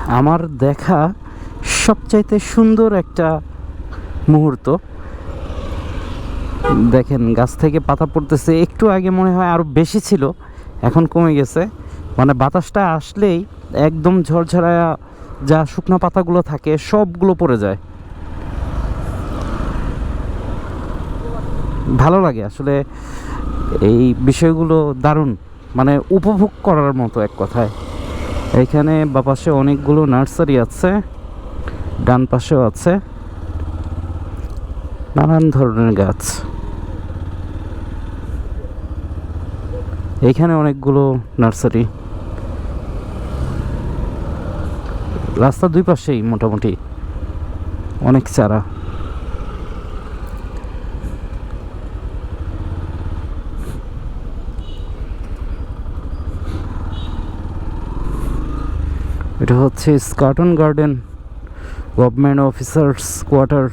আমার দেখা সবচাইতে সুন্দর একটা মুহূর্ত। দেখেন গাছ থেকে পাতা পড়তেছে, একটু আগে মনে হয় আরও বেশি ছিল, এখন কমে গেছে। মানে বাতাসটা আসলেই একদম ঝরঝরা যা শুকনো পাতাগুলো থাকে সবগুলো পড়ে যায়। ভালো লাগে আসলে এই বিষয়গুলো, দারুণ, মানে উপভোগ করার মতো এক কথায়। এইখানে বা পাশে অনেকগুলো নার্সারি আছে, ডান পাশেও আছে নানান ধরনের গাছ। এইখানে অনেকগুলো নার্সারি, রাস্তার দুই পাশেই মোটামুটি অনেক চারা। এটা হচ্ছে স্কটন গার্ডেন, গভর্নমেন্ট অফিসার্স কোয়ার্টার।